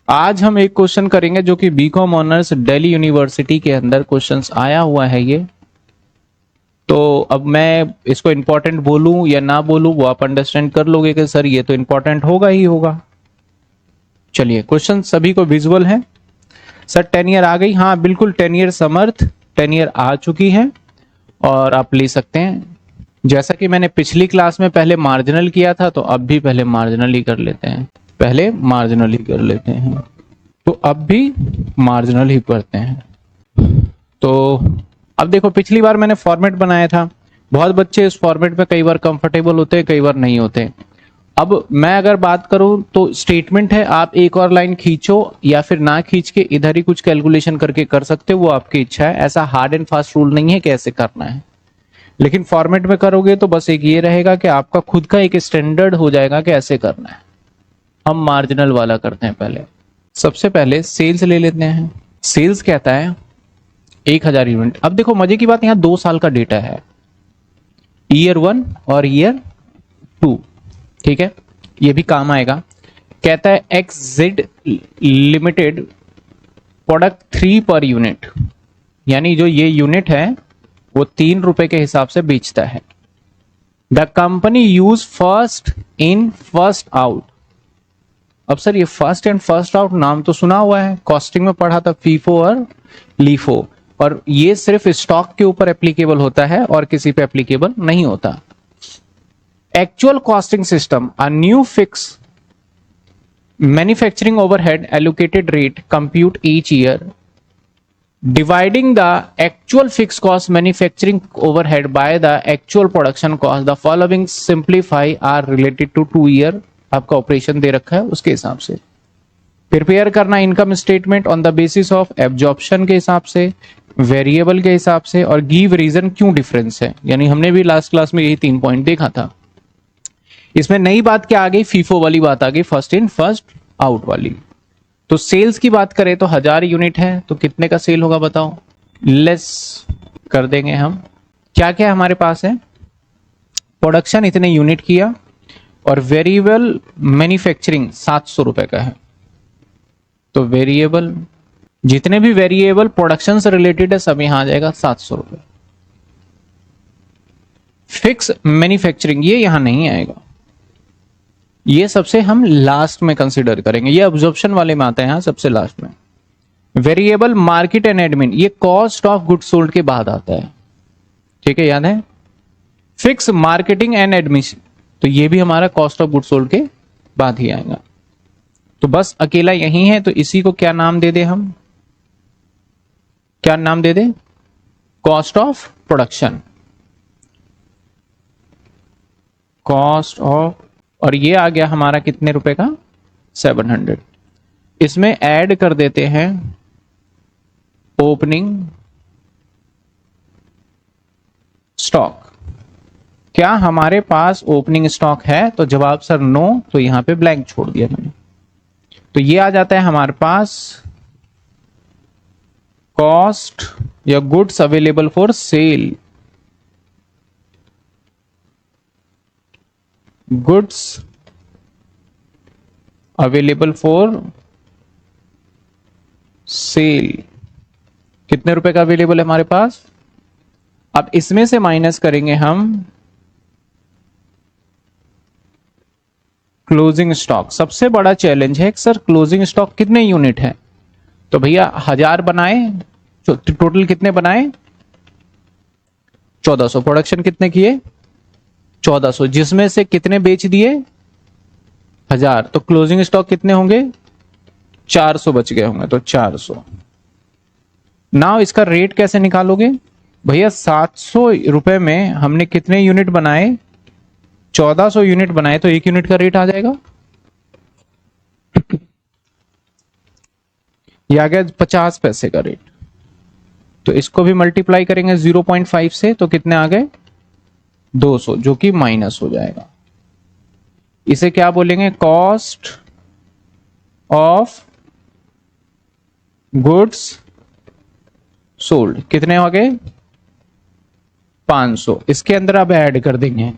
आज हम एक क्वेश्चन करेंगे जो कि बीकॉम ऑनर्स दिल्ली यूनिवर्सिटी के अंदर क्वेश्चंस आया हुआ है ये। तो अब मैं इसको इंपॉर्टेंट बोलूं या ना बोलूं वो आप अंडरस्टैंड कर लोगे कि सर ये तो इंपॉर्टेंट होगा ही होगा। चलिए, क्वेश्चन सभी को विजुअल है। सर 10 ईयर आ गई? हाँ बिल्कुल, 10 ईयर समर्थ 10 ईयर आ चुकी है और आप ले सकते हैं। जैसा कि मैंने पिछली क्लास में पहले मार्जिनल किया था, तो अब भी पहले मार्जिनल ही कर लेते हैं, पहले मार्जिनल ही कर लेते हैं। तो अब भी मार्जिनल ही पढ़ते हैं। तो अब देखो, पिछली बार मैंने फॉर्मेट बनाया था, बहुत बच्चे इस फॉर्मेट में कई बार कंफर्टेबल होते हैं, कई बार नहीं होते। अब मैं अगर बात करूं तो स्टेटमेंट है, आप एक और लाइन खींचो या फिर ना खींच के इधर ही कुछ कैलकुलेशन करके कर सकते हो, वो आपकी इच्छा है। ऐसा हार्ड एंड फास्ट रूल नहीं है कैसे करना है, लेकिन फॉर्मेट में करोगे तो बस एक ये रहेगा कि आपका खुद का एक स्टैंडर्ड हो जाएगा कि ऐसे करना है। हम मार्जिनल वाला करते हैं पहले। सबसे पहले सेल्स ले लेते हैं। सेल्स कहता है 1000 यूनिट। अब देखो मजे की बात, यहां 2 साल का डेटा है, ईयर 1 और ईयर 2, ठीक है, ये भी काम आएगा। कहता है x Z limited product 3 per unit, यानी जो ये यूनिट है वो 3 रुपए के हिसाब से बेचता है। The company use first in first out. अब सर ये फर्स्ट एंड फर्स्ट आउट नाम तो सुना हुआ है, कॉस्टिंग में पढ़ा था, फीफो और लीफो, और ये सिर्फ स्टॉक के ऊपर एप्लीकेबल होता है और किसी पे एप्लीकेबल नहीं होता। Actual costing system, a new fix manufacturing overhead allocated rate compute each year dividing the actual fixed cost manufacturing overhead by the actual production cost, the following simplify are related to 2 year। आपका operation दे रखा है उसके हिसाब से prepare करना income statement on the basis of absorption के हिसाब से, वेरिएबल के हिसाब से, और गिव रीजन क्यों डिफरेंस है। यानी हमने भी लास्ट क्लास में यही 3 पॉइंट देखा था। इसमें नई बात क्या आ गई, फीफो वाली बात आ गई, फर्स्ट इन फर्स्ट आउट वाली। तो सेल्स की बात करें तो 1000 यूनिट है, तो कितने का सेल होगा बताओ। लेस कर देंगे हम, क्या क्या हमारे पास है, प्रोडक्शन इतने यूनिट किया और वेरिएबल मैन्युफैक्चरिंग 700 रुपए का है। तो वेरिएबल, जितने भी वेरिएबल प्रोडक्शन से रिलेटेड है सब यहां आ जाएगा 700 रुपए। फिक्स मैन्युफैक्चरिंग ये यहां नहीं आएगा, ये सबसे हम लास्ट में कंसीडर करेंगे, ये अब्जॉर्प्शन वाले में आता है, यहां सबसे लास्ट में। वेरिएबल मार्केट एंड एडमिन, ये कॉस्ट ऑफ गुड सोल्ड के बाद आता है, ठीक है, याद है। फिक्स मार्केटिंग एंड एडमिशन, तो ये भी हमारा कॉस्ट ऑफ गुड सोल्ड के बाद ही आएगा। तो बस अकेला यही है, तो इसी को क्या नाम दे दे हम, क्या नाम दे दे, cost of production, cost of, और ये आ गया हमारा कितने रुपए का, 700। इसमें ऐड कर देते हैं ओपनिंग स्टॉक। क्या हमारे पास ओपनिंग स्टॉक है, तो जवाब सर नो, तो यहां पे ब्लैंक छोड़ दिया मैंने। तो ये आ जाता है हमारे पास कॉस्ट या goods available for sale, goods available for sale, कितने रुपए का अवेलेबल है हमारे पास। अब इसमें से माइनस करेंगे हम क्लोजिंग स्टॉक। सबसे बड़ा चैलेंज है सर क्लोजिंग स्टॉक कितने यूनिट है, तो भैया 1000 बनाए, टोटल कितने बनाए 1400, प्रोडक्शन कितने किए 1400, जिसमें से कितने बेच दिए 1000, तो क्लोजिंग स्टॉक कितने होंगे 400 बच गए होंगे, तो 400। नाउ इसका रेट कैसे निकालोगे भैया, 700 रुपए में हमने कितने यूनिट बनाए 1400 यूनिट बनाए, तो 1 यूनिट का रेट आ जाएगा, ये आ गया 50 पैसे का रेट। तो इसको भी मल्टीप्लाई करेंगे 0.5 से, तो कितने आ गए 200, जो कि माइनस हो जाएगा। इसे क्या बोलेंगे, कॉस्ट ऑफ गुड्स सोल्ड, कितने हो गए 500। इसके अंदर अब ऐड कर देंगे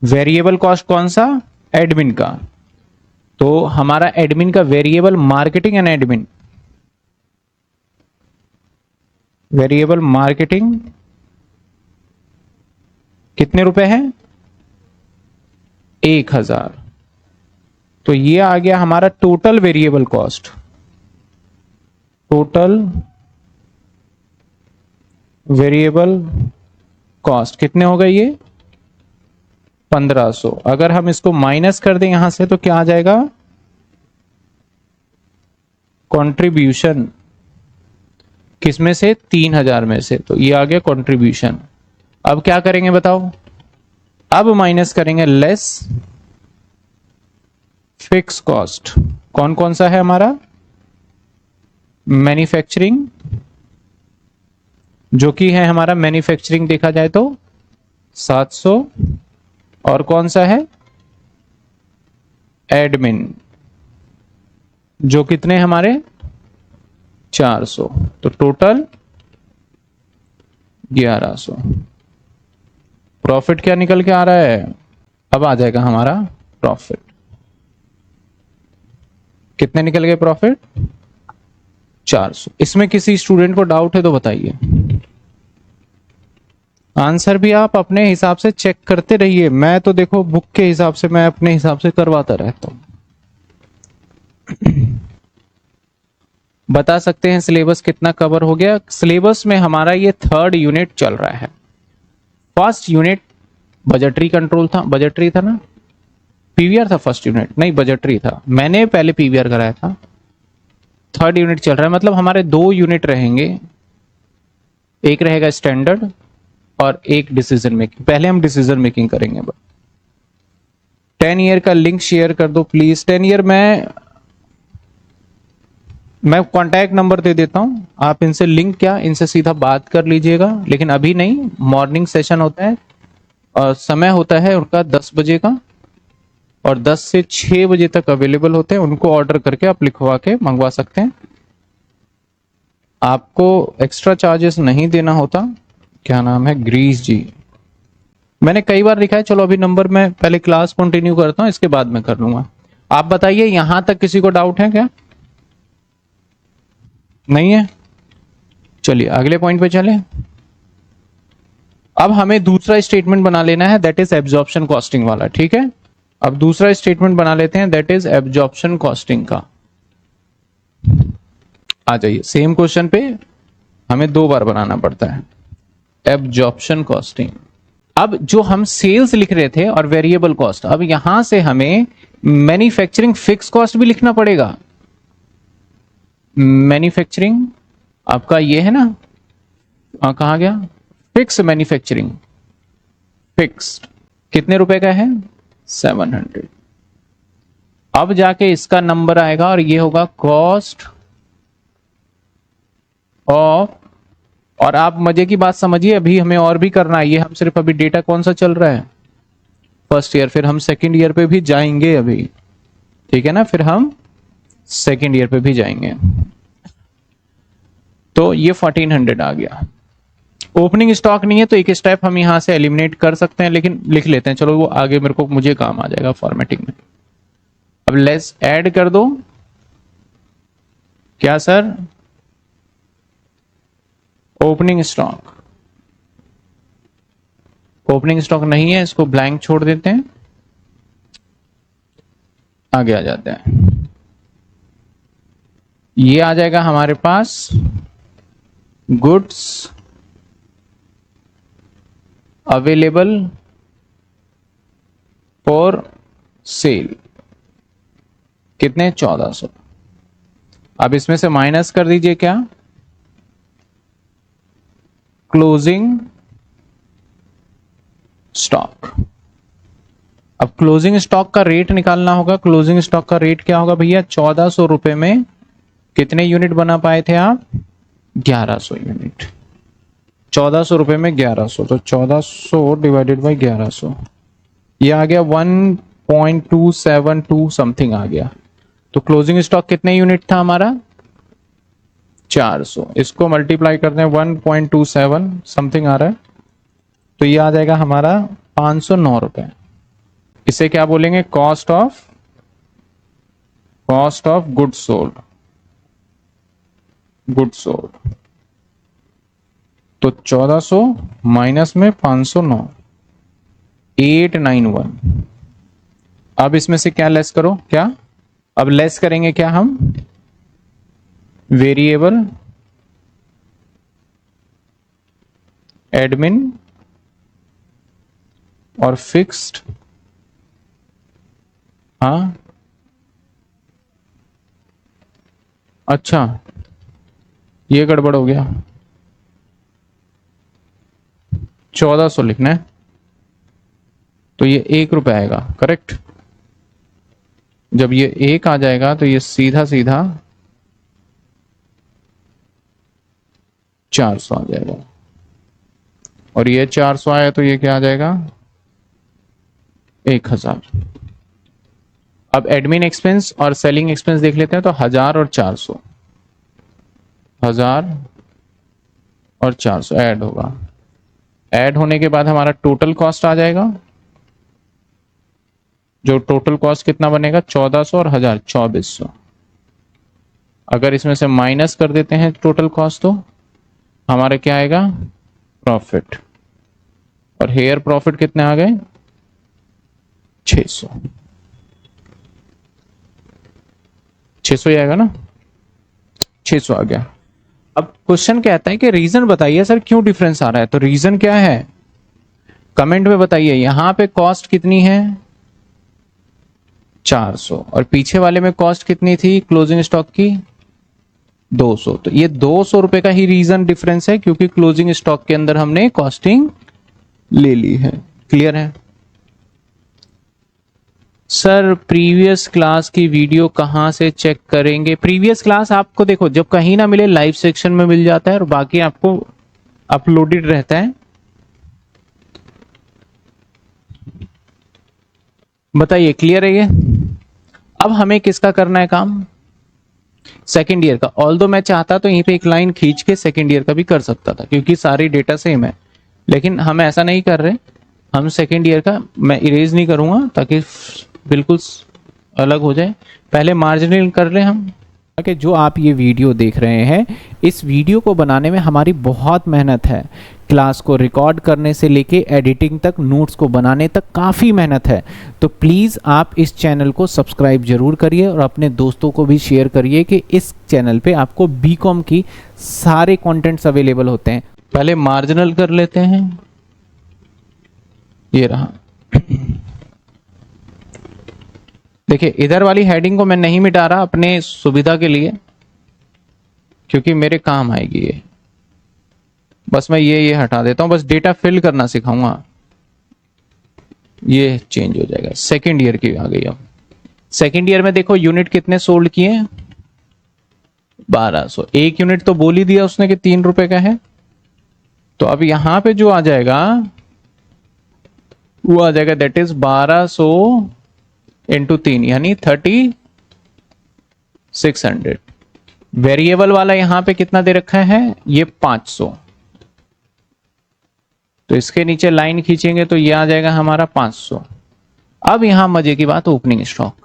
वेरिएबल कॉस्ट, कौन सा, एडमिन का, तो हमारा एडमिन का variable marketing and admin, variable marketing कितने रुपए है? 1000। तो ये आ गया हमारा total variable cost. Total variable cost कितने हो गए? ये 1500। अगर हम इसको माइनस कर दें यहां से तो क्या आ जाएगा? कंट्रीब्यूशन किसमें से? 3000 में से। तो ये आ गया कंट्रीब्यूशन। अब क्या करेंगे बताओ? अब माइनस करेंगे लेस फिक्स कॉस्ट। कौन कौन सा है हमारा? मैन्युफैक्चरिंग, जो कि है हमारा मैन्युफैक्चरिंग देखा जाए तो 700, और कौन सा है? एडमिन, जो कितने हमारे? 400। तो टोटल 1100। प्रॉफिट क्या निकल के आ रहा है? अब आ जाएगा हमारा प्रॉफिट। कितने निकल गए प्रॉफिट? 400। इसमें किसी स्टूडेंट को डाउट है तो बताइए। आंसर भी आप अपने हिसाब से चेक करते रहिए। मैं तो देखो बुक के हिसाब से, मैं अपने हिसाब से करवाता रहता हूं। बता सकते हैं सिलेबस कितना कवर हो गया? सिलेबस में हमारा ये 3rd यूनिट चल रहा है। फर्स्ट यूनिट बजटरी कंट्रोल था, बजटरी था ना? पीवीआर था फर्स्ट यूनिट? नहीं, बजटरी था। मैंने पहले पीवीआर कराया था। 3rd यूनिट चल रहा है, मतलब हमारे 2 यूनिट रहेंगे। एक रहेगा स्टैंडर्ड और एक डिसीजन मेकिंग। पहले हम डिसीजन मेकिंग करेंगे। 10 ईयर का लिंक शेयर कर दो प्लीज। 10 ईयर मैं कांटेक्ट नंबर दे देता हूं, आप इनसे लिंक क्या इनसे सीधा बात कर लीजिएगा। लेकिन अभी नहीं, मॉर्निंग सेशन होता है और समय होता है उनका 10 बजे का, और 10 से 6 बजे तक अवेलेबल होते हैं। उनको ऑर्डर करके आप लिखवा के मंगवा सकते हैं। आपको एक्स्ट्रा चार्जेस नहीं देना होता। क्या नाम है? ग्रीस जी। मैंने कई बार लिखा है। चलो अभी नंबर मैं पहले क्लास कंटिन्यू करता हूं, इसके बाद मैं कर लूंगा। आप बताइए, यहां तक किसी को डाउट है क्या? नहीं है? चलिए अगले पॉइंट पे चले। अब हमें दूसरा स्टेटमेंट बना लेना है, दैट इज एब्जॉर्प्शन कॉस्टिंग वाला। ठीक है, अब दूसरा स्टेटमेंट बना लेते हैं, दैट इज एब्जॉर्प्शन कॉस्टिंग का। आ जाइए, सेम क्वेश्चन पे हमें 2 बार बनाना पड़ता है। Absorption costing. अब जो हम सेल्स लिख रहे थे और वेरिएबल कॉस्ट, अब यहां से हमें मैन्युफैक्चरिंग फिक्स कॉस्ट भी लिखना पड़ेगा। मैन्युफैक्चरिंग आपका ये है ना, कहां गया? फिक्स मैन्युफैक्चरिंग, फिक्स्ड कितने रुपए का है? 700। अब जाके इसका नंबर आएगा और ये होगा कॉस्ट ऑफ। और आप मजे की बात समझिए, अभी हमें और भी करना है। ये हम सिर्फ अभी डेटा कौन सा चल रहा है? First year. फिर हम सेकेंड ईयर पे भी जाएंगे अभी, ठीक है ना? फिर हम सेकेंड ईयर पे भी जाएंगे। तो ये 1400 आ गया। ओपनिंग स्टॉक नहीं है तो एक स्टेप हम यहां से एलिमिनेट कर सकते हैं, लेकिन लिख लेते हैं। चलो वो आगे मुझे काम आ जाएगा फॉर्मेटिंग में। अब लेस ऐड कर दो। क्या sir? Opening stock. Opening stock नहीं है, इसको ब्लैंक छोड़ देते हैं, आगे आ जाते हैं। ये आ जाएगा हमारे पास गुड्स अवेलेबल फॉर सेल। कितने? 1400। अब इसमें से माइनस कर दीजिए क्या? Closing stock. अब क्लोजिंग स्टॉक का रेट निकालना होगा। क्लोजिंग स्टॉक का रेट क्या होगा भैया? 1400 रुपए में कितने यूनिट बना पाए थे आप? 1100 यूनिट। 1400 रुपए में 1100, तो 1400 डिवाइडेड बाई 1100, ये आ गया 1.272 समथिंग आ गया। तो क्लोजिंग स्टॉक कितने यूनिट था हमारा? 400। इसको मल्टीप्लाई करते हैं 1.27 समथिंग आ रहा है, तो ये आ जाएगा हमारा 509 रुपए। इसे क्या बोलेंगे? Cost of cost of good sold, तो 1400 माइनस में 509, 891। अब इसमें से क्या लेस करो, क्या अब लेस करेंगे क्या हम, वेरिएबल, एडमिन और फिक्स्ड। हाँ अच्छा, ये गड़बड़ हो गया, 1400 लिखना है, तो ये 1 रुपए आएगा, करेक्ट। जब ये 1 आ जाएगा तो ये सीधा सीधा 400 आ जाएगा, और ये 400 आया तो ये क्या आ जाएगा, 1000। अब एडमिन एक्सपेंस और सेलिंग एक्सपेंस देख लेते हैं, तो 1000 और 400, 1000 और 400 ऐड होगा। ऐड होने के बाद हमारा टोटल कॉस्ट आ जाएगा, जो टोटल कॉस्ट कितना बनेगा, 1400 और 1000, 2400। अगर इसमें से माइनस कर देते हैं टोटल कॉस्ट, तो हमारे क्या आएगा, प्रॉफिट। और हेयर प्रॉफिट कितने आ गए, 600, 600 ही आएगा ना, 600 आ गया। अब क्वेश्चन कहता है कि रीजन बताइए सर क्यों डिफरेंस आ रहा है, तो रीजन क्या है, कमेंट में बताइए। यहां पे कॉस्ट कितनी है, 400, और पीछे वाले में कॉस्ट कितनी थी क्लोजिंग स्टॉक की, 200। तो ये 200 रुपए का ही रीजन डिफरेंस है, क्योंकि क्लोजिंग स्टॉक के अंदर हमने कॉस्टिंग ले ली है। क्लियर है सर? प्रीवियस क्लास की वीडियो कहां से चेक करेंगे? प्रीवियस क्लास आपको देखो जब कहीं ना मिले लाइव सेक्शन में मिल जाता है, और बाकी आपको अपलोडेड रहता है। बताइए, क्लियर है ये? अब हमें किसका करना है काम, सेकेंड ईयर का। ऑल्दो मैं चाहता तो यहीं पे एक लाइन खींच के सेकेंड ईयर का भी कर सकता था, क्योंकि सारी डेटा सेम है, लेकिन हम ऐसा नहीं कर रहे। हम सेकेंड ईयर का मैं इरेज नहीं करूंगा, ताकि बिल्कुल अलग हो जाए। पहले मार्जिनल कर लें हम। कि जो आप ये वीडियो देख रहे हैं, इस वीडियो को बनाने में हमारी बहुत मेहनत है। क्लास को रिकॉर्ड करने से लेके एडिटिंग तक, नोट्स को बनाने तक काफ़ी मेहनत है। तो प्लीज़ आप इस चैनल को सब्सक्राइब जरूर करिए, और अपने दोस्तों को भी शेयर करिए कि इस चैनल पे आपको बीकॉम की सारे कंटेंट्स अवेलेबल होते हैं। पहले मार्जिनल कर लेते हैं, ये रहा। देखिए, इधर वाली हेडिंग को मैं नहीं मिटा रहा अपने सुविधा के लिए, क्योंकि मेरे काम आएगी ये। बस मैं ये हटा देता हूं, बस डेटा फिल करना सिखाऊंगा, ये चेंज हो जाएगा। सेकेंड ईयर की आ गई। अब सेकेंड ईयर में देखो यूनिट कितने सोल्ड किए, 1200। एक यूनिट तो बोल ही दिया उसने कि 3 रुपए का है। तो अब यहां पे जो आ जाएगा वो आ जाएगा, दैट इज 1200 इंटू 3, यानी 3600। वेरिएबल वाला यहां पे कितना दे रखा है, ये 500। तो इसके नीचे लाइन खींचेंगे तो ये आ जाएगा हमारा 500। अब यहां मजे की बात, ओपनिंग स्टॉक।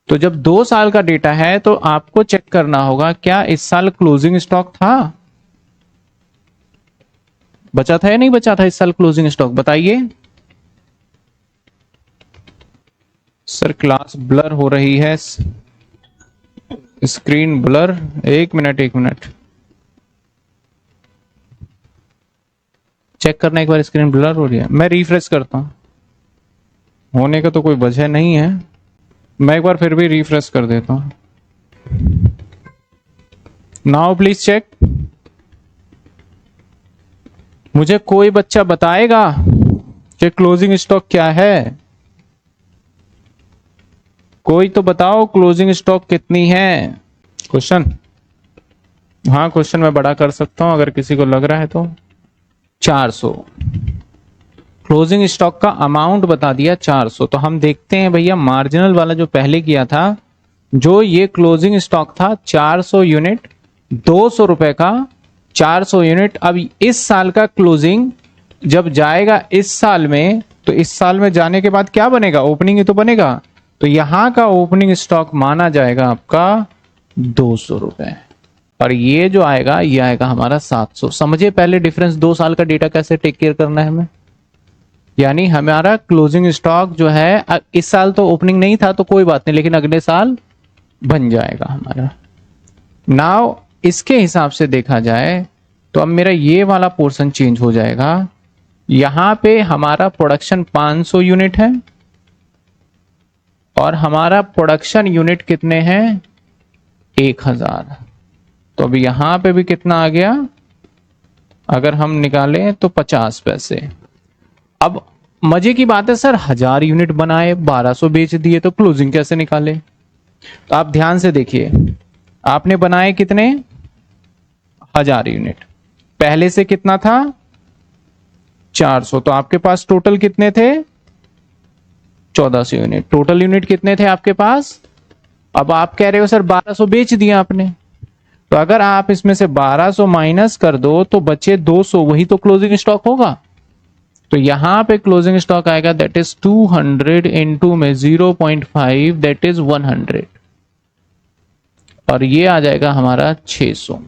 तो जब 2 साल का डेटा है तो आपको चेक करना होगा क्या इस साल क्लोजिंग स्टॉक था, बचा था या नहीं बचा था इस साल क्लोजिंग स्टॉक, बताइए। सर क्लास ब्लर हो रही है, स्क्रीन ब्लर। एक मिनट चेक करना एक बार, स्क्रीन ब्लर हो रही है। मैं रिफ्रेश करता हूं, होने का तो कोई वजह नहीं है। मैं एक बार फिर भी रिफ्रेश कर देता हूं। Now please check. मुझे कोई बच्चा बताएगा कि क्लोजिंग स्टॉक क्या है? कोई तो बताओ, क्लोजिंग स्टॉक कितनी है? क्वेश्चन, हाँ क्वेश्चन मैं बड़ा कर सकता हूं अगर किसी को लग रहा है तो। 400 क्लोजिंग स्टॉक का अमाउंट बता दिया, 400। तो हम देखते हैं भैया, मार्जिनल वाला जो पहले किया था, जो ये क्लोजिंग स्टॉक था 400 यूनिट, 200 रुपए का 400 यूनिट। अब इस साल का क्लोजिंग जब जाएगा इस साल में, तो इस साल में जाने के बाद क्या बनेगा, ओपनिंग ही तो बनेगा। तो यहां का ओपनिंग स्टॉक माना जाएगा आपका 200 रुपए, और ये जो आएगा ये आएगा हमारा 700। समझिए पहले डिफरेंस, 2 साल का डेटा कैसे टेक केयर करना है हमें। यानी हमारा क्लोजिंग स्टॉक जो है, इस साल तो ओपनिंग नहीं था तो कोई बात नहीं, लेकिन अगले साल बन जाएगा हमारा। नाउ इसके हिसाब से देखा जाए तो अब मेरा ये वाला पोर्शन चेंज हो जाएगा। यहां पे हमारा प्रोडक्शन 500 यूनिट है और हमारा प्रोडक्शन यूनिट कितने हैं, 1000। तो अब यहां पे भी कितना आ गया, अगर हम निकालें तो 50 पैसे। अब मजे की बात है सर, 1000 यूनिट बनाए 1200 बेच दिए तो क्लोजिंग कैसे निकाले। तो आप ध्यान से देखिए, आपने बनाए कितने, 1000 यूनिट, पहले से कितना था 400, तो आपके पास टोटल कितने थे 1400 यूनिट। टोटल यूनिट कितने थे आपके पास। अब आप कह रहे हो सर 1200 बेच दिया आपने, तो अगर आप इसमें से 1200 माइनस कर दो तो बचे 200, वही तो क्लोजिंग स्टॉक होगा। तो यहां पे क्लोजिंग स्टॉक आएगा दैट इज 200 इंटू में 0.5 दैट इज 100, और ये आ जाएगा हमारा 600।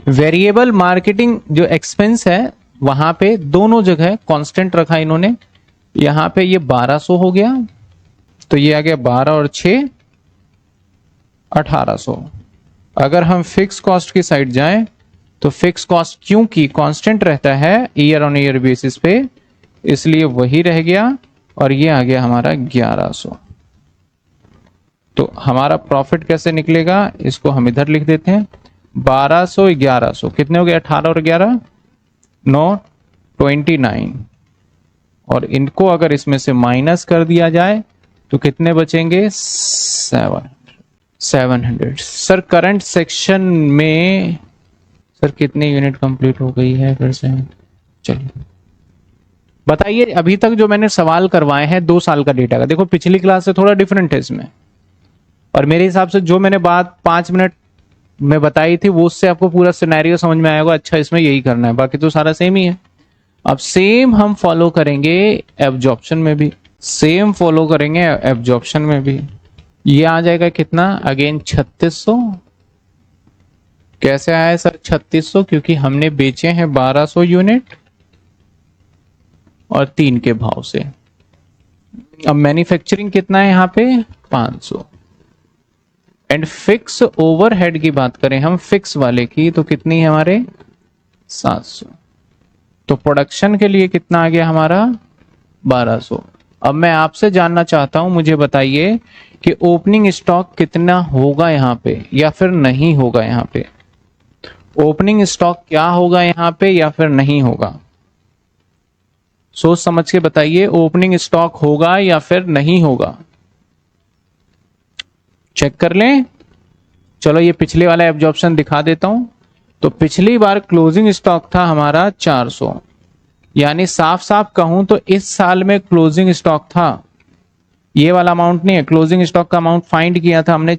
वेरिएबल मार्केटिंग जो एक्सपेंस है वहां पे दोनों जगह कांस्टेंट रखा इन्होंने। यहां पे ये 1200 हो गया, तो ये आ गया 12 और 6 1800। अगर हम फिक्स कॉस्ट की साइड जाएं तो फिक्स कॉस्ट क्योंकि कांस्टेंट रहता है ईयर ऑन ईयर बेसिस पे, इसलिए वही रह गया, और ये आ गया हमारा 1100। तो हमारा प्रॉफिट कैसे निकलेगा, इसको हम इधर लिख देते हैं। 1200 1100 कितने हो गए, 18 और 11 9 29, और इनको अगर इसमें से माइनस कर दिया जाए तो कितने बचेंगे 700। सर करंट सेक्शन में सर कितनी यूनिट कंप्लीट हो गई है, फिर से चलिए बताइए। अभी तक जो मैंने सवाल करवाए हैं 2 साल का डेटा का, देखो पिछली क्लास से थोड़ा डिफरेंट है इसमें, और मेरे हिसाब से जो मैंने बात 5 मिनट में बताई थी वो उससे आपको पूरा सिनेरियो समझ में आएगा। अच्छा इसमें यही करना है, बाकी तो सारा सेम ही है। अब सेम हम फॉलो करेंगे एब्जॉर्प्शन में भी, सेम फॉलो करेंगे एब्जॉर्प्शन में भी। ये आ जाएगा कितना, अगेन 3600। कैसे आया सर 3600, क्योंकि हमने बेचे हैं 1200 यूनिट और 3 के भाव से। अब मैन्युफैक्चरिंग कितना है यहाँ पे 500, एंड फिक्स ओवरहेड की बात करें हम फिक्स वाले की तो कितनी है हमारे 700। तो प्रोडक्शन के लिए कितना आ गया हमारा 1200। अब मैं आपसे जानना चाहता हूं, मुझे बताइए कि ओपनिंग स्टॉक कितना होगा यहाँ पे या फिर नहीं होगा। यहाँ पे ओपनिंग स्टॉक क्या होगा यहाँ पे या फिर नहीं होगा, सोच समझ के बताइए। ओपनिंग स्टॉक होगा या फिर नहीं होगा, चेक कर लें। चलो ये पिछले वाला एब्जॉर्प्शन दिखा देता हूं। तो पिछली बार क्लोजिंग स्टॉक था हमारा 400, यानी साफ साफ कहूं तो इस साल में क्लोजिंग स्टॉक था, ये वाला अमाउंट नहीं है, क्लोजिंग स्टॉक का अमाउंट फाइंड किया था हमने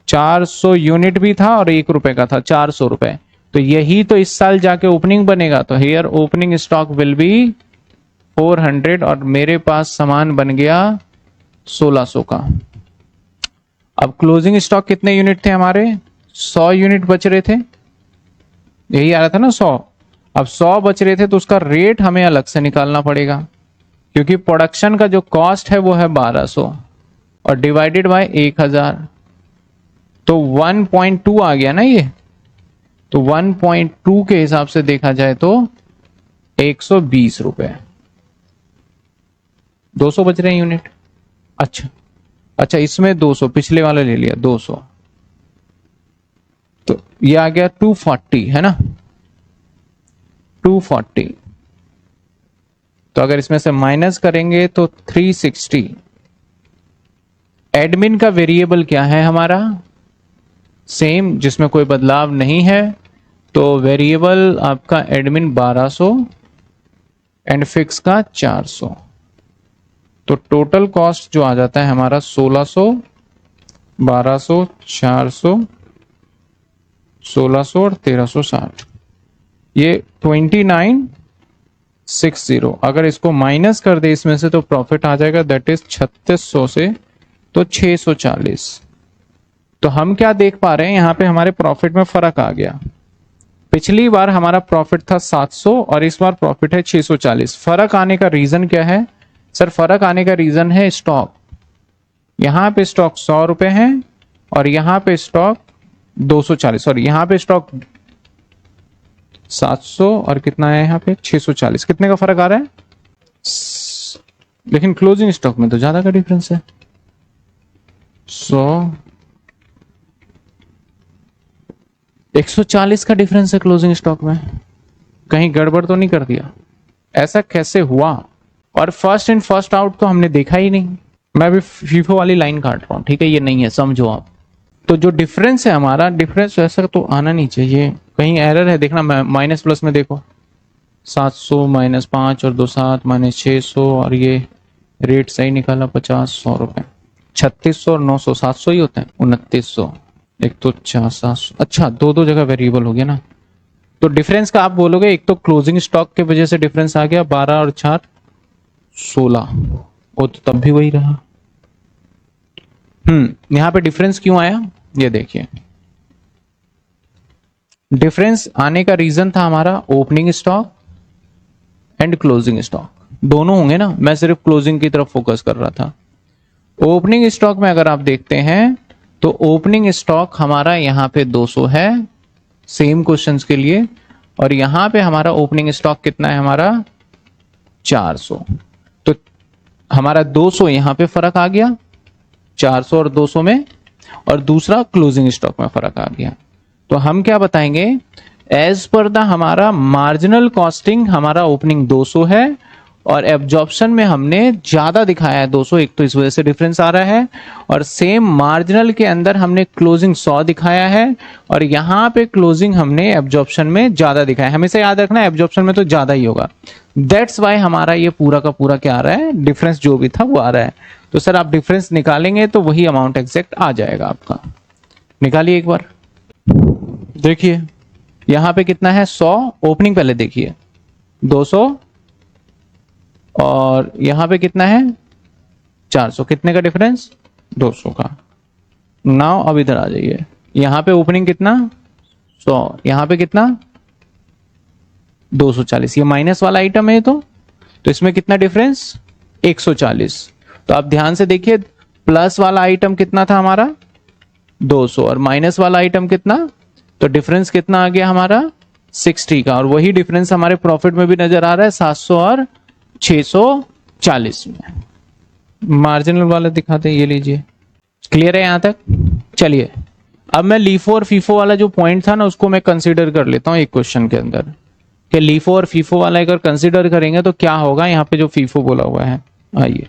400 यूनिट भी था और 1 रुपए का था, 400 रुपए। तो यही तो इस साल जाके ओपनिंग बनेगा। तो here opening stock will be 400, और मेरे पास सामान बन गया 1600 का। अब क्लोजिंग स्टॉक कितने यूनिट थे हमारे, 100 यूनिट बच रहे थे, यही आ रहा था ना 100। अब 100 बच रहे थे तो उसका रेट हमें अलग से निकालना पड़ेगा, क्योंकि प्रोडक्शन का जो कॉस्ट है वो है 1200 और डिवाइडेड बाय 1000, तो 1.2 आ गया ना ये। तो 1.2 के हिसाब से देखा जाए तो 120 रुपए, 200 बच रहे हैं यूनिट। अच्छा इसमें 200 पिछले वाला ले लिया 200, तो ये आ गया 240 है ना, 240। तो अगर इसमें से माइनस करेंगे तो 360। एडमिन का वेरिएबल क्या है हमारा, सेम, जिसमें कोई बदलाव नहीं है। तो वेरिएबल आपका एडमिन 1200 एंड फिक्स का 400। तो टोटल कॉस्ट जो आ जाता है हमारा 1600, 1200, 400, 1600 और 1360। ये 29 60। अगर इसको माइनस कर दे इसमें से तो प्रॉफिट आ जाएगा दैट इज 3600 से तो 640। तो हम क्या देख पा रहे हैं यहाँ पे हमारे प्रॉफिट में फर्क आ गया। पिछली बार हमारा प्रॉफिट था 700 और इस बार प्रॉफिट है 640। फर्क आने का रीजन क्या है सर? फर्क आने का रीजन है स्टॉक। यहां पे स्टॉक 100 रुपए है और यहां पे स्टॉक 240, सॉरी यहां पे स्टॉक 700 और कितना है यहाँ पे 640। कितने का फर्क आ रहा है? लेकिन क्लोजिंग स्टॉक में तो ज्यादा का डिफरेंस है। 140 का डिफरेंस है क्लोजिंग स्टॉक में। कहीं गड़बड़ तो नहीं कर दिया? ऐसा कैसे हुआ? और फर्स्ट इन फर्स्ट आउट तो हमने देखा ही नहीं। मैं भी फीफो वाली लाइन काट रहा हूं, ठीक है? ये नहीं है, समझो आप। तो जो डिफरेंस है हमारा, डिफरेंस ऐसा तो आना नहीं चाहिए, कहीं एरर है देखना। माइनस प्लस में देखो, 700 माइनस 5 और 2 7 माइनस 600 और ये रेट सही निकाला 50 100 रुपए। 3600 और 900 700 ही होते हैं। 2900 एक तो 700। अच्छा दो जगह वेरिएबल हो गया ना। तो डिफरेंस का आप बोलोगे एक तो क्लोजिंग स्टॉक के वजह से डिफरेंस आ गया 12 और 4 16, वो तो तब भी वही रहा। यहां पे डिफरेंस क्यों आया ये देखिए। डिफरेंस आने का रीजन था हमारा opening stock and closing stock, दोनों होंगे ना। मैं सिर्फ क्लोजिंग की तरफ फोकस कर रहा था। ओपनिंग स्टॉक में अगर आप देखते हैं तो ओपनिंग स्टॉक हमारा यहां पे 200 है सेम क्वेश्चंस के लिए, और यहां पे हमारा ओपनिंग स्टॉक कितना है? हमारा 400। तो हमारा 200 यहां पे फर्क आ गया 400 और 200 में, और दूसरा क्लोजिंग स्टॉक में फर्क आ गया। तो हम क्या बताएंगे? एज पर द हमारा मार्जिनल कॉस्टिंग हमारा ओपनिंग 200 है और एब्जॉर्प्शन में हमने ज्यादा दिखाया है 200, एक तो इस वजह से डिफरेंस आ रहा है, और सेम मार्जिनल के अंदर हमने क्लोजिंग 100 दिखाया है और यहां पे क्लोजिंग हमने एब्जॉर्प्शन में ज्यादा दिखाया है। हमेशा याद रखना एब्जॉर्प्शन में तो ज्यादा ही होगा। दैट्स वाई हमारा ये पूरा का पूरा क्या आ रहा है? डिफरेंस जो भी था वो आ रहा है। तो सर आप डिफरेंस निकालेंगे तो वही अमाउंट एग्जैक्ट आ जाएगा आपका। निकालिए एक बार, देखिए यहां पे कितना है 100 ओपनिंग, पहले देखिए 200 और यहां पे कितना है 400। कितने का डिफरेंस? 200 का। नाउ अब इधर आ जाइए, यहां पे ओपनिंग कितना 100, यहां पे कितना 240। ये माइनस वाला आइटम है तो इसमें कितना डिफरेंस 140। तो आप ध्यान से देखिए, प्लस वाला आइटम कितना था हमारा 200 और माइनस वाला आइटम कितना, तो डिफरेंस कितना आ गया हमारा 60 का। और वही डिफरेंस हमारे प्रॉफिट में भी नजर आ रहा है 700 और 640 में। मार्जिनल वाला दिखाते हैं, ये लीजिए। क्लियर है यहां तक? चलिए अब मैं लीफो और फीफो वाला जो पॉइंट था ना उसको मैं कंसीडर कर लेता हूं एक क्वेश्चन के अंदर, कि लीफो और फीफो वाला अगर कंसीडर करेंगे तो क्या होगा। यहाँ पे जो फीफो बोला हुआ है, आइए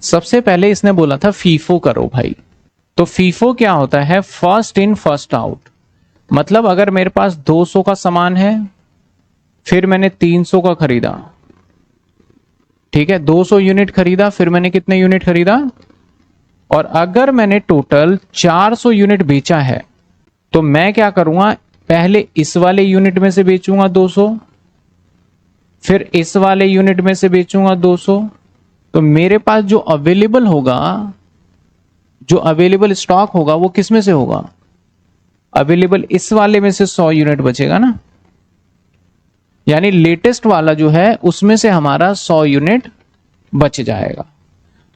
सबसे पहले इसने बोला था फीफो करो भाई। तो फीफो क्या होता है? First in first out. मतलब अगर मेरे पास 200 का सामान है, फिर मैंने 300 का खरीदा, ठीक है 200 यूनिट खरीदा, फिर मैंने कितने यूनिट खरीदा, और अगर मैंने टोटल 400 यूनिट बेचा है तो मैं क्या करूंगा? पहले इस वाले यूनिट में से बेचूंगा 200, फिर इस वाले यूनिट में से बेचूंगा 200। तो मेरे पास जो अवेलेबल होगा, जो अवेलेबल स्टॉक होगा वो किस में से होगा? अवेलेबल इस वाले में से 100 यूनिट बचेगा ना, यानी लेटेस्ट वाला जो है उसमें से हमारा 100 यूनिट बच जाएगा।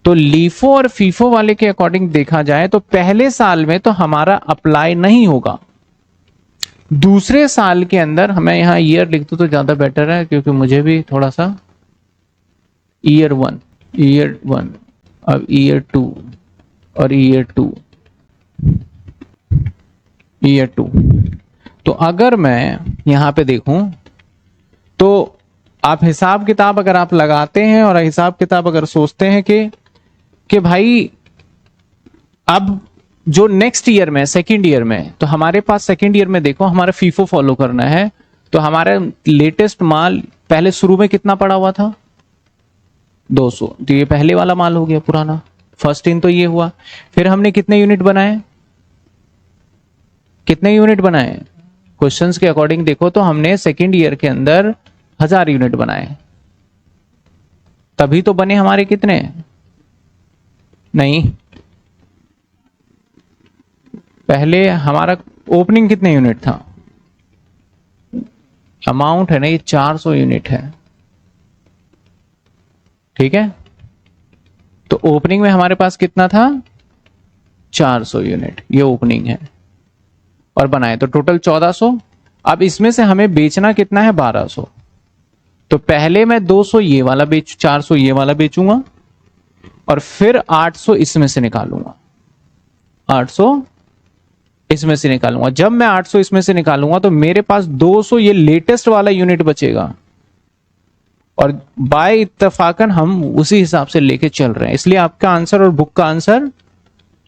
तो लीफो और फीफो वाले के अकॉर्डिंग देखा जाए तो पहले साल में तो हमारा अप्लाई नहीं होगा, दूसरे साल के अंदर हमें यहां ईयर लिख दूं तो ज्यादा बेटर है, क्योंकि मुझे भी थोड़ा सा ईयर 1 अब ईयर 2 और ईयर 2। तो अगर मैं यहां पे देखूं तो आप हिसाब किताब अगर आप लगाते हैं और हिसाब किताब अगर सोचते हैं कि भाई अब जो नेक्स्ट ईयर में सेकंड ईयर में, तो हमारे पास सेकंड ईयर में देखो हमारा फीफो फॉलो करना है, तो हमारा लेटेस्ट माल पहले शुरू में कितना पड़ा हुआ था 200, तो ये पहले वाला माल हो गया पुराना। फर्स्ट इन तो ये हुआ। फिर हमने कितने यूनिट बनाए? क्वेश्चंस के अकॉर्डिंग देखो तो हमने सेकंड ईयर के अंदर 1000 यूनिट बनाए, तभी तो बने हमारे कितने, नहीं पहले हमारा ओपनिंग कितने यूनिट था, अमाउंट है ना ये 400 यूनिट है, ठीक है। तो ओपनिंग में हमारे पास कितना था 400 यूनिट, ये ओपनिंग है, और बनाए तो टोटल 1400। अब इसमें से हमें बेचना कितना है 1200, तो पहले मैं 200 ये वाला 400 ये वाला बेचूंगा, और फिर 800 इसमें से निकालूंगा, 800 इसमें से निकालूंगा। जब मैं 800 इसमें से निकालूंगा तो मेरे पास 200 ये लेटेस्ट वाला यूनिट बचेगा, और बाय इत्तेफाकन हम उसी हिसाब से लेके चल रहे हैं, इसलिए आपका आंसर और बुक का आंसर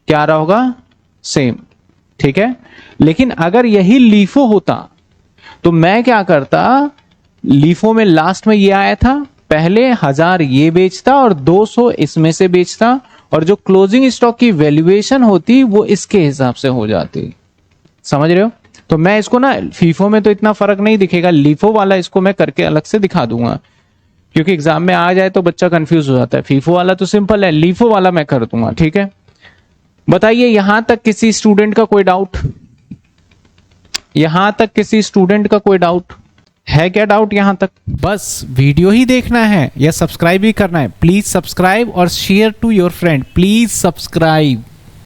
क्या रहा होगा, सेम, ठीक है। लेकिन अगर यही लीफो होता तो मैं क्या करता, लीफो में लास्ट में ये आया था, पहले 1000 ये बेचता और 200 इसमें से बेचता, और जो क्लोजिंग स्टॉक की वैल्यूएशन होती वो इसके हिसाब से हो जाती, समझ रहे हो। तो मैं इसको ना, फीफो में तो इतना फर्क नहीं दिखेगा, लीफो वाला इसको मैं करके अलग से दिखा दूंगा, क्योंकि एग्जाम में आ जाए तो बच्चा कंफ्यूज हो जाता है। फीफो वाला तो सिंपल है, लीफो वाला मैं कर दूंगा, ठीक है। बताइए यहां तक किसी स्टूडेंट का कोई डाउट, यहां तक किसी स्टूडेंट का कोई डाउट है, क्या डाउट यहां तक। बस वीडियो ही देखना है या सब्सक्राइब ही करना है, प्लीज सब्सक्राइब और share to your friend, please subscribe.